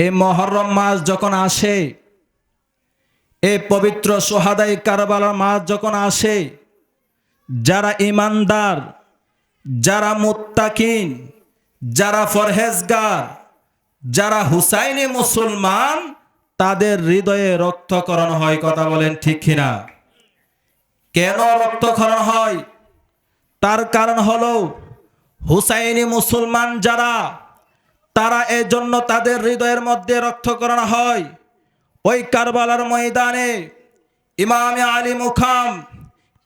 এই মুহররম মাস যখন আসে, এই পবিত্র সোহাদাই কারবালার মাস যখন আসে, যারা ঈমানদার, যারা মুত্তাকিন, যারা পরহেজগার, যারা হুসাইনি মুসলমান, তাদের হৃদয়ে রক্তক্ষরণ হয়। কথা বলেন ঠিক কিনা? কেন রক্তক্ষরণ হয়? তার কারণ হলো হুসাইনি মুসলমান যারা, তারা এজন্য তাদের হৃদয়ের মধ্যে রক্তক্ষরণ হয়। ওই কারবালার ময়দানে ইমাম আলী মুকাম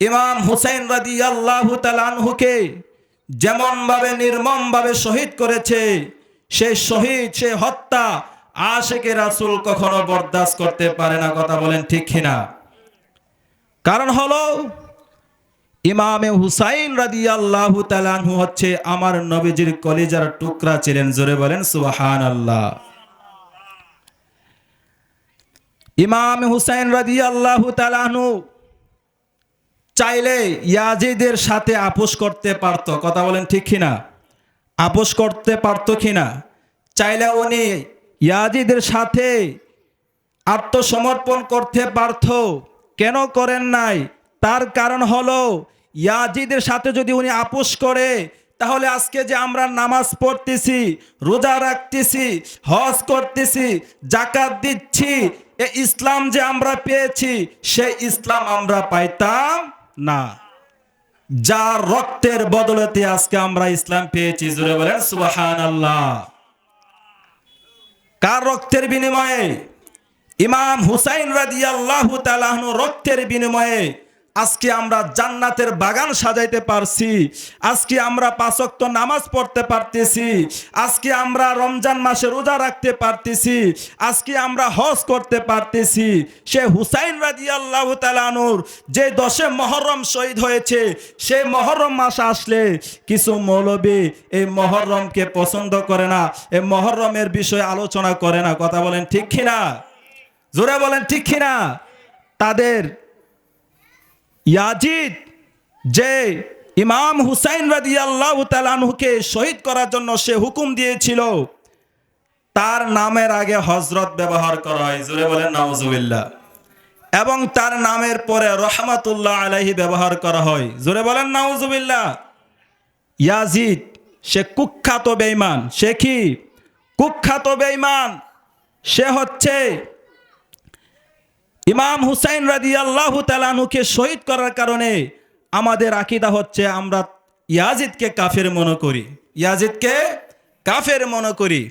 ইমাম হুসাইন রাদিয়াল্লাহু তাআলা আনহুকে যেমন ভাবে নির্মম ভাবে শহীদ করেছে, সেই শহীদ, সেই হত্যা আশিকে রাসূল কখনো বরদাস্ত করতে পারে না। কথা বলেন ঠিক কিনা? কারণ হলো ইমামে হুসাইন রাদিয়াল্লাহু তাআলা আনহু হচ্ছে আমার নবীজির কলিজার টুকরা ছিলেন। জোরে বলেন সুবহানাল্লাহ। ইমাম হুসাইন রাদিয়াল্লাহু তাআলা আনহু চাইলে ইয়াজিদের সাথে আপোষ করতে পারত। কথা বলেন ঠিক কিনা? আপোষ করতে পারত কিনা? চাইলে উনি ইয়াজিদের সাথে আত্মসমর্পণ করতে পারত। কেন করেন নাই? তার কারণ হলো ইয়াজিদের সাথে যদি উনি আপোষ করে, তাহলে আজকে যে আমরা নামাজ পড়তেছি, রোজা রাখতেছি, হজ করতেছি, যাকাত দিচ্ছি, এই ইসলাম যে আমরা পেয়েছি, সেই ইসলাম আমরা পাইতাম না। যার রক্তের বদলতে আজকে আমরা ইসলাম পেয়েছি। জোরে বলেন সুবহানাল্লাহ। কার রক্তের বিনিময়ে? ইমাম হুসাইন রাদিয়াল্লাহু তাআলা আনহু রক্তের বিনিময়ে আজকে আমরা জান্নাতের বাগান সাজাইতে পারছি, আজকে আমরা ৫ ওয়াক্ত নামাজ পড়তে পারতেছি, আজকে আমরা রমজান মাসে রোজা রাখতে পারতেছি, আজকে আমরা হজ করতে পারতেছি। সে হুসাইন রাদিয়াল্লাহু তাআলা আনহুর যে ১০ মুহররম শহীদ হয়েছে, সেই মুহররম মাস আসলে কিছু মৌলবী এই মুহররমকে পছন্দ করে না, এই মুহররমের বিষয়ে আলোচনা করে না। কথা বলেন ঠিক কিনা? জোরে বলেন ঠিক কিনা? তাদের ইয়াজিদ যে ইমাম হুসাইন রাদিয়াল্লাহু তাআলা আনহুকে শহীদ করার জন্য সে হুকুম দিয়েছিল, তার নামের আগে হযরত ব্যবহার করা হয়। জোরে বলেন নাউজুবিল্লাহ। এবং তার নামের পরে রহমাতুল্লাহ আলাইহি ব্যবহার করা হয়। জোরে বলেন নাউজুবিল্লাহ। ইয়াজিদ সে কুখ্যাত বেঈমান। সে কি? কুখ্যাত বেঈমান। সে হচ্ছে ইমাম হুসাইন রাদিয়াল্লাহু তাআলা আনহুকে শহীদ করার কারণে আমাদের আকীদা হচ্ছে আমরা ইয়াজিদকে কাফের মনে করি, ইয়াজিদকে কাফের মনে করি।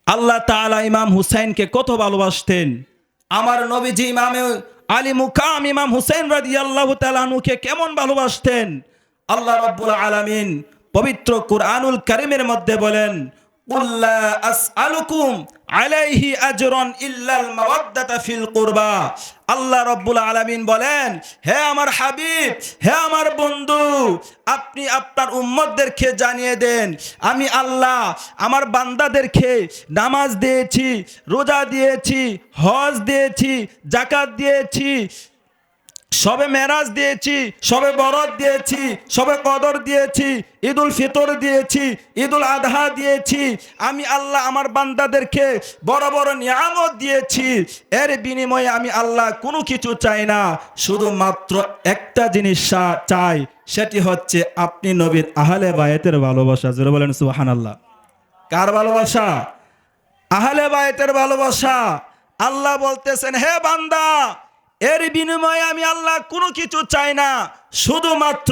আল্লাহ তাআলা ইমাম হুসাইনকে কত ভালোবাসতেন। আমার নবীজি ইমামে আলী মুকাম ইমাম হুসাইন রাদিয়াল্লাহু তাআলা আনহুকে কেমন ভালোবাসতেন। আল্লাহ রাব্বুল আলামিন পবিত্র কুরআনুল কারীমের মধ্যে বলেন, কুল্লা আসআলুকুম আলাইহি আজরান ইল্লাল মাওয়াদ্দাতা ফিল কুরবা। আল্লাহ রাব্বুল আলামিন বলেন, হে আমার হাবিব, হে আমার বন্ধু, আপনি আপনার উম্মতদেরকে জানিয়ে দেন, আমি আল্লাহ আমার বান্দাদেরকে নামাজ দিয়েছি, রোজা দিয়েছি, হজ দিয়েছি, যাকাত দিয়েছি, সবে মেরাজ দিয়েছি, সবে বরত দিয়েছি, সবে কদর দিয়েছি, ঈদুল ফিতর দিয়েছি, ঈদুল আদহা দিয়েছি। আমি আল্লাহ আমার বান্দাদেরকে বড় বড় নিয়ামত দিয়েছি। এর বিনিময়ে আমি আল্লাহ কোনো কিছু চাই না, শুধুমাত্র একটা জিনিস চাই, সেটি হচ্ছে আপনি নবীর আহলে বায়তের ভালোবাসা। জোরে বলেন সুবহানাল্লাহ। কার ভালোবাসা? আহলে বায়তের ভালোবাসা। আল্লাহ বলতেছেন, হে বান্দা, এর বিনিময়ে আমি আল্লাহ কোনো কিছু চাই না, শুধুমাত্র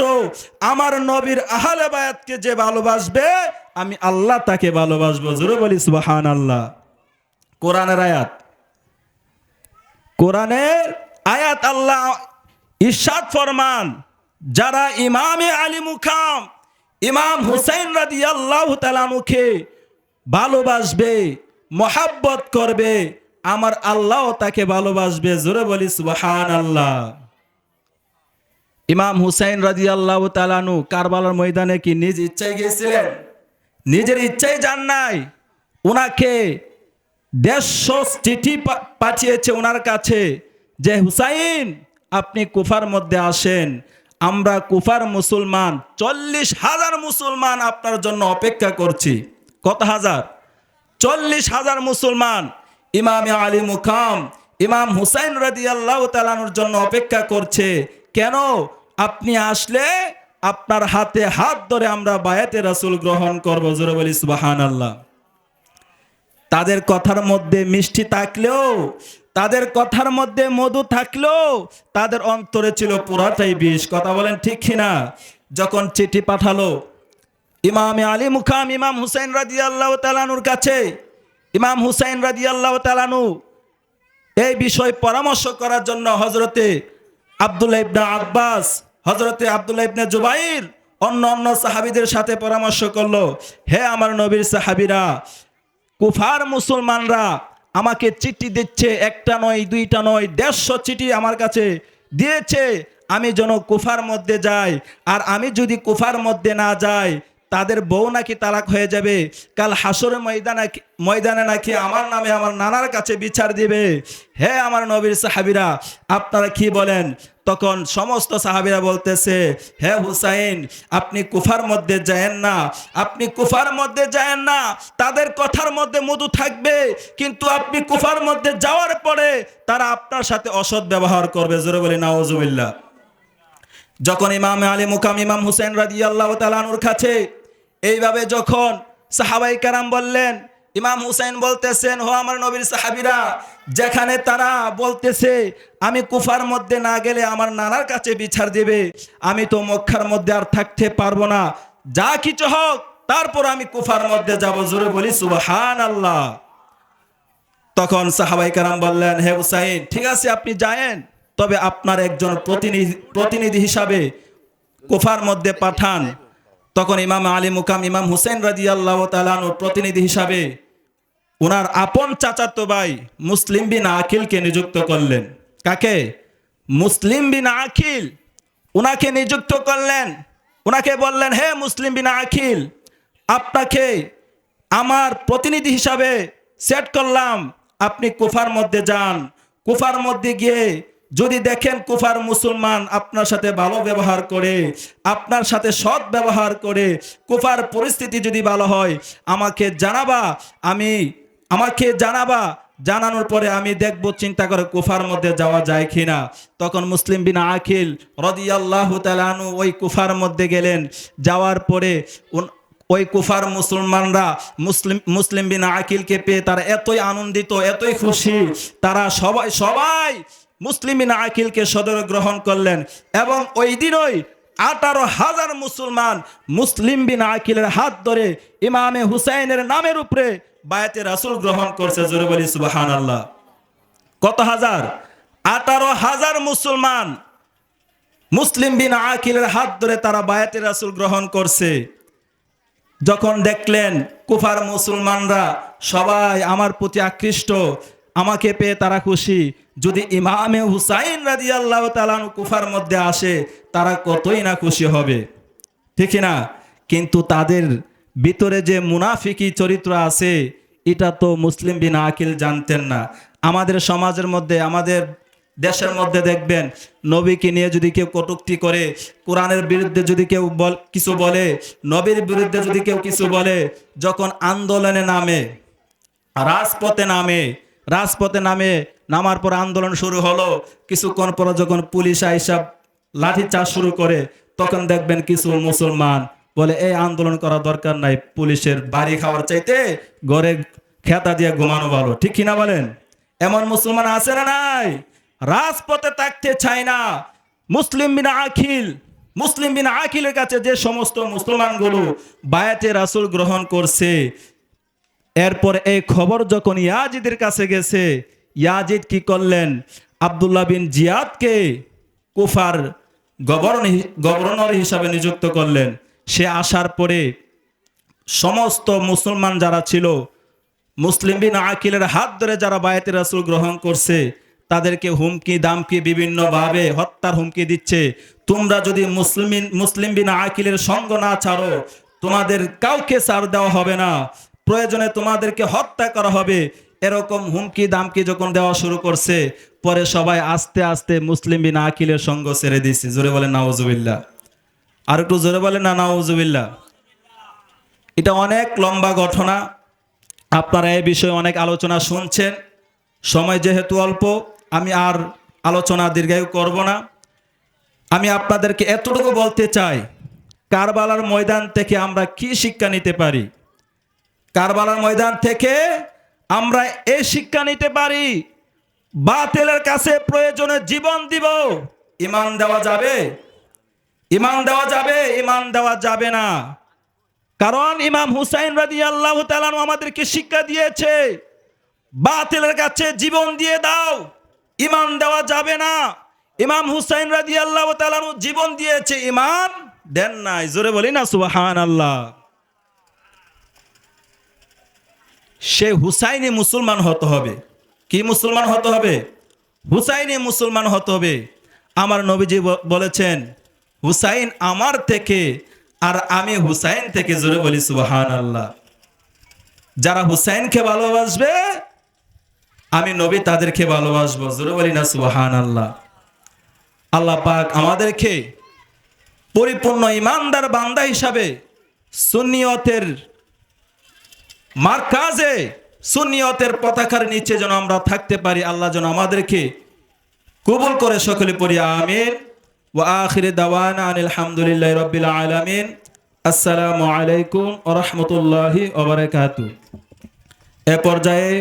আমার নবীর আহলে বায়াতকে যে ভালোবাসবে আমি আল্লাহ তাকে ভালোবাসবো। জোরে বলি সুবহানাল্লাহ। কোরআনের আয়াত, কোরআনের আয়াত আল্লাহ ইরশাদ ফরমান, যারা ইমামে আলী মুকাম ইমাম হুসাইন রাদিয়াল্লাহু তাআলা আনহুকে ভালোবাসবে, মহাব্বত করবে, আমার আল্লাহ তাকে ভালোবাসবে। জোরে বলি সুবহানাল্লাহ। ইমাম হুসাইন রাদিয়াল্লাহু তাআলা আনহু কারবালার ময়দানে কি নিজ ইচ্ছায় গিয়েছিলেন? নিজের ইচ্ছায় যান নাই। ওনাকে 150 চিঠি পাঠিয়েছে ওনার কাছে যে হুসাইন আপনি কুফার মধ্যে আসেন, আমরা কুফার মুসলমান 40,000 মুসলমান আপনার জন্য অপেক্ষা করছি। কত হাজার? 40,000 মুসলমান ইমামে আলী মুকাম ইমাম হুসাইন রাদিয়াল্লাহু তাআলা আনহুর জন্য অপেক্ষা করছে। কেন? আপনি আসলে আপনার হাতে হাত ধরে আমরা বায়াতে রাসূল গ্রহণ করব। জোরে বলি সুবহানাল্লাহ। তাদের কথার মধ্যে মিষ্টি থাকলেও, তাদের কথার মধ্যে মধু থাকলেও তাদের অন্তরে ছিল পুরাটাই বিষ। কথা বলেন ঠিক কিনা? যখন চিঠি পাঠালো ইমামে আলী মুকাম ইমাম হুসাইন রাদিয়াল্লাহু তাআলা আনহুর কাছে, ইমাম হুসাইন রাদিয়াল্লাহু তাআলা আনহু এই বিষয় পরামর্শ করার জন্য হযরতে আব্দুল্লাহ ইবনে আব্বাস, হযরতে আব্দুল্লাহ ইবনে জুবাইর অন্য সাহাবীদের সাথে পরামর্শ করলো, হে আমার নবীর সাহাবীরা, কুফার মুসলমানরা আমাকে চিঠি দিচ্ছে, একটা নয় দুইটা নয় 150 চিঠি আমার কাছে দিয়েছে আমি যেন কুফার মধ্যে যাই। আর আমি যদি কুফার মধ্যে না যাই তাদের বউ নাকি তালাক হয়ে যাবে, কাল হাসরের ময়দানে নাকি আমার নামে আমার নানার কাছে বিচার দিবে। হে আমার নবীর সাহাবীরা, আপনারা কি বলেন? তখন সমস্ত সাহাবীরা বলতেছে, হে হুসাইন, আপনি কুফার মধ্যে যায়েন না, আপনি কুফার মধ্যে যায়েন না। তাদের কথার মধ্যে মধু থাকবে, কিন্তু আপনি কুফার মধ্যে যাওয়ার পরে তারা আপনার সাথে অসৎ ব্যবহার করবে। জোরে বলি নাউজুবিল্লাহ। যখন ইমাম আলী মুকাম ইমাম হুসাইন রাদিয়াল্লাহু তাআলা আনহুর কাছে এইভাবে যখন সাহাবায়ে কেরাম বললেন, ইমাম হুসাইন বলতেছেন, হো আমার নবীর সাহাবীরা, যেখানে তারা বলতেছে আমি কুফার মধ্যে না গেলে আমার নানার কাছে বিচার দিবে, আমি তো মক্কার মধ্যে আর থাকতে পারবো না, যা কিছু হোক তারপর আমি কুফার মধ্যে যাব। জোরে বলি সুবহানাল্লাহ। তখন সাহাবায়ে কেরাম বললেন, হে হুসাইন, ঠিক আছে আপনি যায়েন, তবে আপনার একজন প্রতিনিধি হিসাবে কুফার মধ্যে পাঠান। তখন ইমাম আলী মুকাম ইমাম হুসাইন রাদিয়াল্লাহু তাআলা আনহুর প্রতিনিধি হিসাবে ওনার আপন চাচাতো ভাই মুসলিম বিন আকিলকে নিযুক্ত করলেন। কাকে? মুসলিম বিন আকিল। ওনাকে নিযুক্ত করলেন। ওনাকে বললেন, হে মুসলিম বিন আকিল, আপনাকে আমার প্রতিনিধি হিসাবে সেট করলাম, আপনি কুফার মধ্যে যান। কুফার মধ্যে গিয়ে যদি দেখেন কুফার মুসলমান আপনার সাথে ভালো ব্যবহার করে, আপনার সাথে সৎ ব্যবহার করে, কুফার পরিস্থিতি যদি ভালো হয় আমাকে জানাবা, জানানোর পরে আমি দেখব চিন্তা করে কুফার মধ্যে যাওয়া যায় কিনা। তখন মুসলিম বিন আকিল রাদিয়াল্লাহু তাআলা আনহু ওই কুফার মধ্যে গেলেন। যাওয়ার পরে ওই কুফার মুসলমানরা মুসলিম বিন আকিলকে পেয়ে তারা এতই আনন্দিত, এতই খুশি, তারা সবাই মুসলিম বিন আকিলকে সদর গ্রহণ করলেন। এবং ওই দিনই 18,000 মুসলমান মুসলিম বিন আকিলের হাত ধরে ইমামে হুসাইনের নামের উপরে বায়াতে রাসূল গ্রহণ করছে। জোরে বলি সুবহানাল্লাহ। কত হাজার? 18,000 মুসলমান মুসলিম বিন আকিলের হাত ধরে তারা বায়াতে রাসূল গ্রহণ করছে। যখন দেখলেন কুফার মুসলমানরা সবাই আমার প্রতি আকৃষ্ট, আমাকে পেয়ে তারা খুশি, যদি ইমামে হুসাইন রাদিয়াল্লাহু তাআলা আনহু কুফার মধ্যে আসে তারা কতই না খুশি হবে, ঠিক না? কিন্তু তাদের ভিতরে যে মুনাফিকি চরিত্র আছে এটা তো মুসলিম বিন আকিল জানতেন না। আমাদের সমাজের মধ্যে, আমাদের দেশের মধ্যে দেখবেন নবীকে নিয়ে যদি কেউ কটূক্তি করে, কোরআনের বিরুদ্ধে যদি কেউ কিছু বলে, নবীর বিরুদ্ধে যদি কেউ কিছু বলে, যখন আন্দোলনে নামে, রাজপথে নামার পর আন্দোলন শুরু হলো, কিছুক্ষণ পর যখন পুলিশ আইসা লাঠিচার্জ শুরু করে, তখন দেখবেন কিছু মুসলমান বলে এই আন্দোলন করা দরকার নাই, পুলিশের বাড়ি খাওয়ার চাইতে ঘরে খেতা দিয়ে ঘুমানো ভালো, ঠিক কিনা বলেন? এমন মুসলমান আছে না নাই? রাজপথে থাকতে চায় না। মুসলিম বিন আকিলের কাছে যে সমস্ত মুসলমানগুলো বায়াতে রাসূল গ্রহণ করছে, এরপর এই খবর যখন ইয়াজিদের কাছে গেছে, ইয়াজিদ কি করলেন? আব্দুল্লাহ বিন জিয়াদকে কুফার গভর্নর হিসাবে নিযুক্ত করলেন। সে আসার পরে সমস্ত মুসলমান যারা ছিল, মুসলিম বিন আকিলের হাত ধরে যারা বায়াতে রাসূল গ্রহণ করছে, তাদেরকে হুমকি দামকি বিভিন্নভাবে হত্যার হুমকি দিচ্ছে। তোমরা যদি মুসলিম বিন আকিলের সঙ্গ না ছাড়ো, তোমাদের কাউকে ছাড় দেওয়া হবে না, প্রয়োজনে তোমাদেরকে হত্যা করা হবে। এরকম হুমকি দামকি যখন দেওয়া শুরু করছে, পরে সবাই আস্তে আস্তে মুসলিম বিন আকিলের সঙ্গ ছেড়ে দিচ্ছে। জোরে বলেন নাউজুবিল্লাহ। আর একটু জোরে বলেন না নাউজুবিল্লাহ। এটা অনেক লম্বা ঘটনা, আপনারা এই বিষয়ে অনেক আলোচনা শুনছেন, সময় যেহেতু অল্প আমি আর আলোচনা দীর্ঘায়ু করব না। আমি আপনাদেরকে এতটুকু বলতে চাই, কারবালার ময়দান থেকে আমরা কি শিক্ষা নিতে পারি? কারবালার ময়দান থেকে আমরা এই শিক্ষা নিতে পারি, বাতিলের কাছে প্রয়োজনে জীবন দিব, ঈমান দেওয়া যাবে? ঈমান দেওয়া যাবে? ঈমান দেওয়া যাবে না। কারণ ইমাম হুসাইন রাদিয়াল্লাহু তাআলা আনহু আমাদেরকে শিক্ষা দিয়েছে, বাতিলের কাছে জীবন দিয়ে দাও, ঈমান দেওয়া যাবে না। ইমাম হুসাইন রাদিয়াল্লাহু তাআলা আনহু জীবন দিয়েছে, ঈমান দেন নাই। জোরে বলি না সুবহানাল্লাহ। সে হুসাইনি মুসলমান হতে হবে। কি মুসলমান হতে হবে? হুসাইনি মুসলমান হতে হবে। আমার নবীজি বলেছেন, হুসাইন আমার থেকে আর আমি হুসাইন থেকে। জোরে বলি সুবহানাল্লাহ। যারা হুসাইনকে ভালোবাসবে আমি নবী তাদেরকে ভালোবাসবো। জোরে বলি না সুবহানাল্লাহ। আল্লাহ পাক আমাদেরকে পরিপূর্ণ ঈমানদার বান্দা হিসাবে সুন্নিয়তের মারকাজে, সুন্নিয়তের পতাকার নিচে যেন আমরা থাকতে পারি। আল্লাহ যেন আমাদেরকে কবুল করে। সকলে পড়ি আমিন। ওয়া আখির দাওয়ানা আনিল হামদুলিল্লাহি রাব্বিল আলামিন। আসসালামু আলাইকুম ওয়া রাহমাতুল্লাহি ওয়া বারাকাতুহু। এ পর্যায়ে